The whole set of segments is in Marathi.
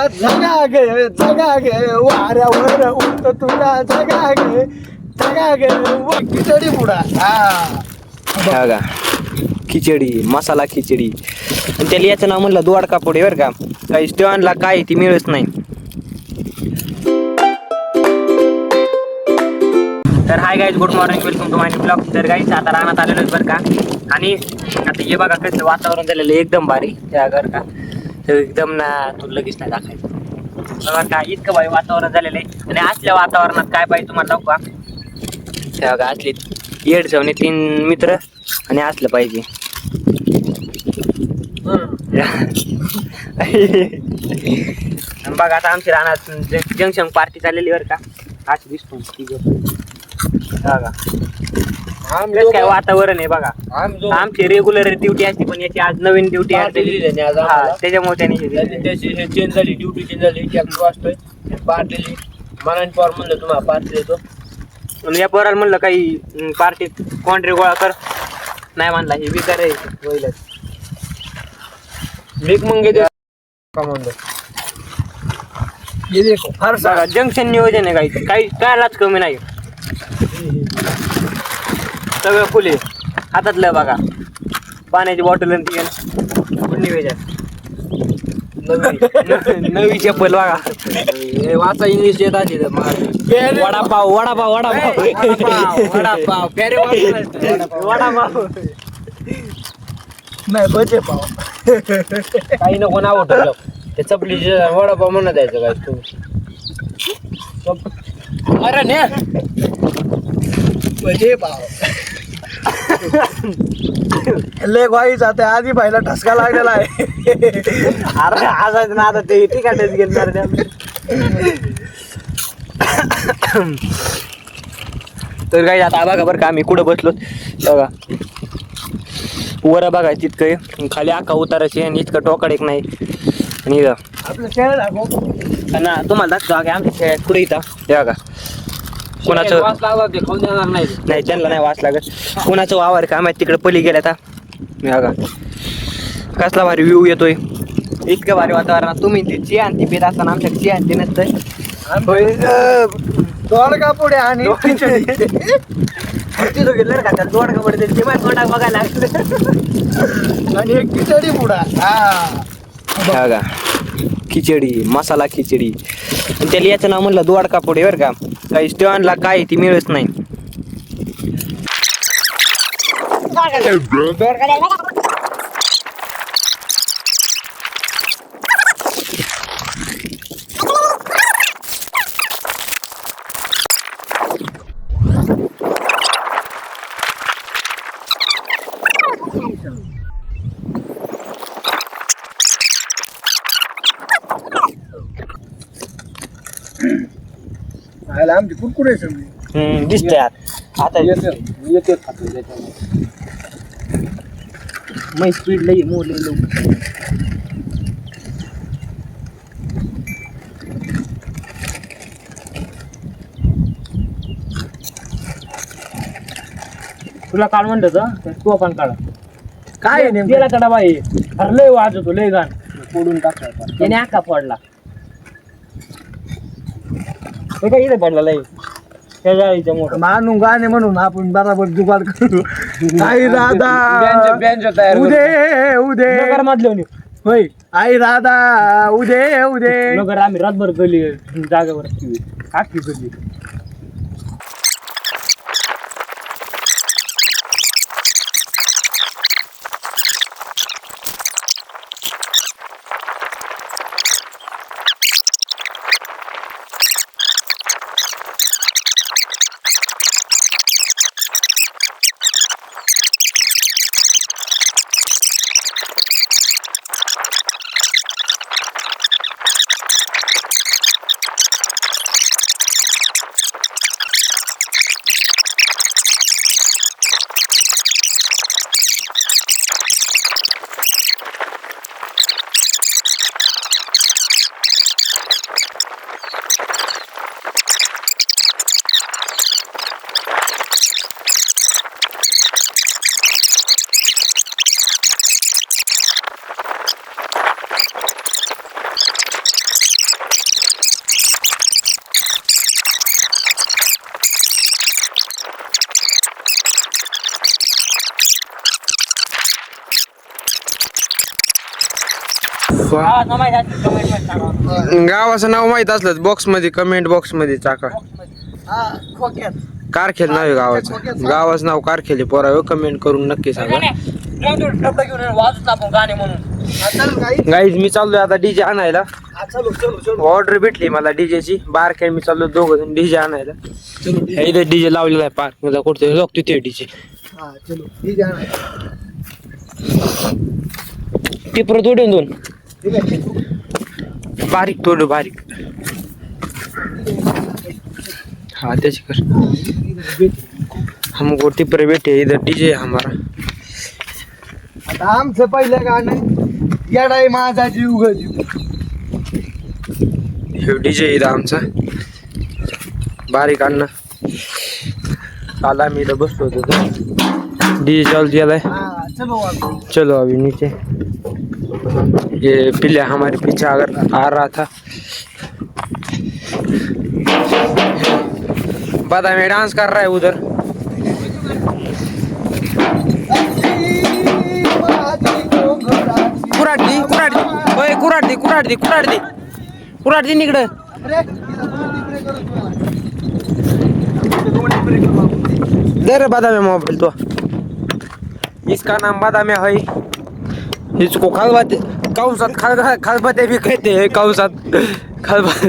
तुझा जगा गे वाऱ्यावर उठतो तुझा जगा गे खिचडी पुडा. बघा खिचडी मसाला खिचडी आणि त्याला याचं नाव म्हणलं दोडका पुढे बरं का. काही स्टॉनला काय ती मिळत नाही. तर hi guys, good morning, welcome to my blog. तर गाईज आता रानात आलेलो बरं का. आणि आता हे बघा कसं वातावरण झालेलं एकदम भारी त्या घर का. तर एकदम ना तू लगेच नाही दाखायचं बघा का, इतकं भारी वातावरण झालेलं आहे. आणि असल्या वातावरणात काय पाहिजे तुम्हाला का, त्या बघा असले येड जाऊन 3 मित्र आणि असलं पाहिजे. बघा आता आमची रानात जंक्शन पार्टी चाललेली बरं का. अशी दिसतो बघा काय वातावरण आहे बघा. आमची रेग्युलर ड्युटी असते पण याची आज नवीन ड्युटी त्याच्यामुळे त्याने चेंज झाली, ड्युटी चेंज झाली. वाजतोय पार्टी मनाने पॉवर म्हणलं तुम्हाला पार्टी देतो. आणि या पोराला म्हणलं काही पार्टीत कॉन्ट्री गोळा कर, नाही म्हणला हे विकार आहे होईलच. भीक मंगे का म्हणलं फार बघा जंक्शन नियोजन आहे काही कायलाच कमी नाही. सगळं फुले हातातलं बघा, पाण्याची बॉटल नियोजन नवी चप्पल बघा. वाचा इंग्लिश येत आली वडापाव वडापाव वडापाव वडापाव वडापाव नाही बचे पाव काही नको नाव ठेवलं ते चपली वडापाव म्हणत द्यायचं काय तू. अरे ने बचे पाव ले भाई जाते आधी भाईला ठसका लागलेला आहे. अरे आज ना आता ते तिकाटच गेलं. तर काही आता बघा बरं का आम्ही कुठं बसलो बघा. वर बघा तितकं खाली आका उतारायचे आणि इतकं टोकाड एक नाही. आणि आपलं खेळ दाखव ना तुम्हाला दाखवा की आमच्या खेळात कुठे इथं ते बघा. कुणाचं वास लागला ते खाऊन देणार नाही. नाही त्यांना नाही वास लागत. कुणाचं वावर का माहिती तिकडे पली गेल्या आता बघा कसला भारी व्ह्यू येतोय. इतकं भारी वातावरणात तुम्ही ती ची आणती पेत असताना आमच्या ची आणते नसतं. दोडका पुढे आणि खिचडी तिथं गेलं का त्याला दोडका पडते ते माझ्या तोंडात बघायला लागलं. आणि एक खिचडी पुडा. बघा खिचडी मसाला खिचडी आणि त्याला याचं नाव म्हणलं दोडका पुढे बरं का. काही स्टॉनला काय ती मिळत नाही. आमची कुरकुरे सगळी दिसतंय आता येते मै स्पीड लई मोडले लोक. तुला काढ म्हणलं तू पण काढ. काय तेलाचा डबा आहे. अरे लय वाजवतो लय गाण फोडून टाकायचा. त्याने आका फोडला. ते काय इथे पडला लय त्या जाळीच्या मोठं मानू गाणे म्हणून आपण बराबर जुगाड करू. आई राधा उदे उदे नगर मधले होय आई राधा उदे उदे नगर आम्ही रातभर गली जागेवर आखी गली. गावाचं नाव माहित असलं बॉक्स मध्ये कमेंट बॉक्स मध्ये टाका. कारखेल नाव आहे गावाचं. गावाचं नाव कारखेल आहे. पोरावे कमेंट करून नक्की सांगा. गाणे म्हणून गाईज मी चाललोय आता डीजे आणायला. ऑर्डर भेटली मला डीजेची. बारकाय मी चाललो दोघं जण डीजे आणायला. इथे डीजे लावलेला आहे पार्क मध्ये. कुठे लोक तिथे डीजे. टिपर तोडून दोन बारीक तोड बारीक. हाँ त्याची कर. हमको टिपर बैठे इधर डीजे हमारा. आता आमचं पहिलं गाणं येडाई माझा जीव ग जीव. हे डीजे इथं आमचा बारीक अण्णा. काल आम्ही इथं बसलो होतो. डीजे चालू गेलाय. चलो अभी नीचे. ये पिल्ला हमारे पीछे अगर आ रहा था. पता में डांस कर रहा है उधर. कुराडदी कुराडदी ओए कुराडदी कुराडदी कुराडदी कुराडदी निकडं. दे बादाम मोबाइल तो. इसका नाम बादाम है. इसको खलबते कौसात खलबते भी कहते हैं. कौसात खलबते.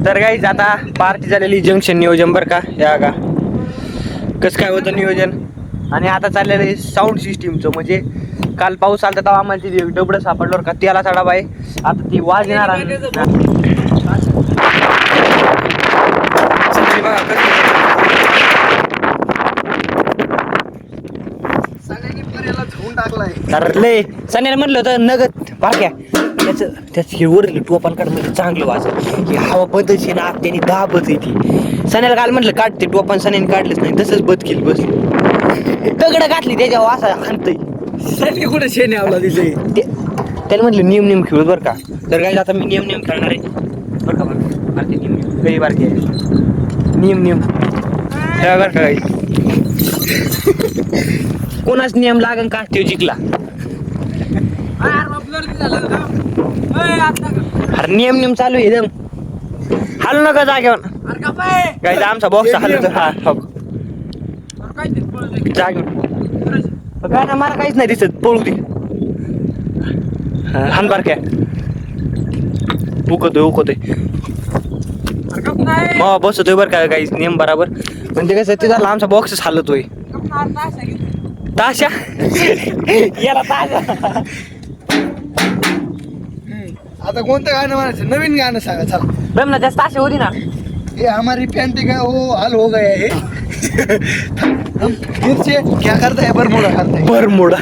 तर गाईज आता पार्टी झालेली जंक्शन नियोजन बरं का. या का कसं काय होतं नियोजन. आणि आता चाललेलं आहे साऊंड सिस्टीमचं. म्हणजे काल पाऊस आला तेव्हा आम्हाला ती डबडं सापडलं का. त्याला चढावा आहे आता. ती वाजणार आहे. तर लय सण्याला म्हणलं होतं नगद पाक्या त्याचं हे वरली टोपाल काढ म्हणजे चांगलं वाजत. ही हवा बदलची ना त्याने दाबत येते. सण्याला काल म्हटलं काढते टोपान. सण्याने काढलंच नाही. तसंच बदकील बसली दगड घातली त्याच्यावर असा हाणतय. सनी कुठे शेणे आवला दिले. त्याला म्हटलं नियम खेळू बरं का. तर काय आता मी नियम खेळणार आहे बरं का. बरं ते नियम काही बारके नियम खेळा बरं का. काही कोणाच नियम लागन का तो जिंकला. अरे नियम चालू आहे एकदम. हालू नका जागेवर. काय आमचा बॉक्स हालतो. हा जागेवर काय ना मला काहीच नाही दिसत. पळू दे. हान बार काय उकतोय मग बसतोय बरं का. काहीच नियम बरोबर. म्हणजे कसं ते झालं आमचा बॉक्सच हालतोय. ताशा याला ताशा. आता कोणतं गाणं म्हणायचं. नवीन गाणं सांगा चला. बरं ना जास्त ताशा होती ना. ये हमारी पैंटी का वो हाल हो गया है. हम फिर से क्या करता है बरमुडा करता है. बरमुडा.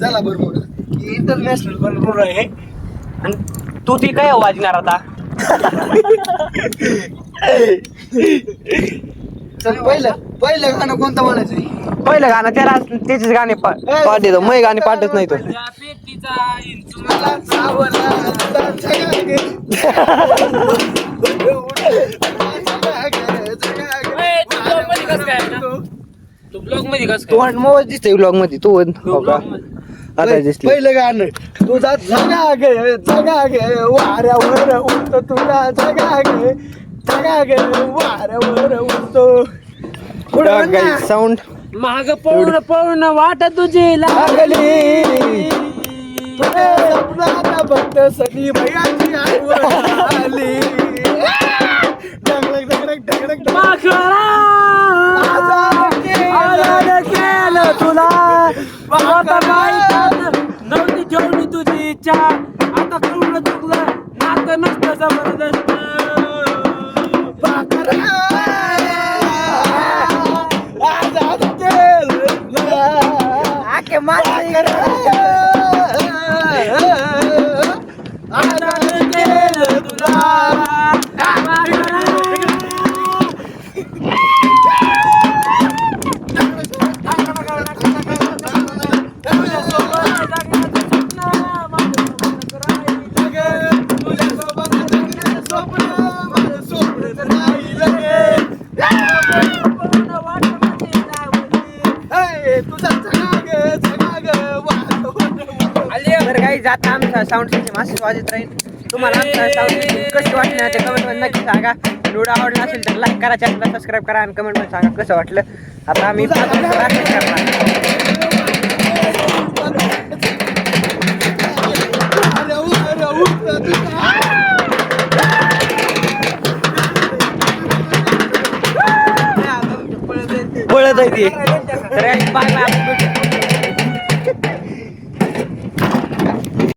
चला बरमुडा इंटरनॅशनल बरमुडा आहे. आणि तू ती काय वाजणार आता. चल पहिलं गाणं कोणतं म्हणायचं. पहिलं गाणं त्याला त्याचेच गाणे पाठ येतो. मै गाणे पाठच नाही तो. ब्लॉग मध्ये कसं तू मोबाईल दिसतोय ब्लॉग मध्ये. तू हो का आता दिसली. पहिलं गाणं तुझा जगा गे वाऱ्यावर उठतो. तुझा जगा गे वाऱ्यावर उठतो. साऊंड माग पळून वाट तुझी लागली. तुझ्या फक्त सनी भैयाची आली. केलं तुला नव्हती ठेवली तुझी इच्छा. आता कळलं चुकलं नातं नसतं जबरदस्त. गाईज आता आमचा साऊंड सिस्टम असंच वाजत राहील. तुम्हाला आमचा साऊंड सिस्टम कशी वाटली ना ते कमेंटमध्ये नक्की सांगा. व्हिडिओ आवडला असेल तर लाईक करा, चॅनलला सबस्क्राईब करा आणि कमेंटमध्ये सांगा कसं वाटलं. आता आम्ही पळत आहे ते. तर बाय बाय.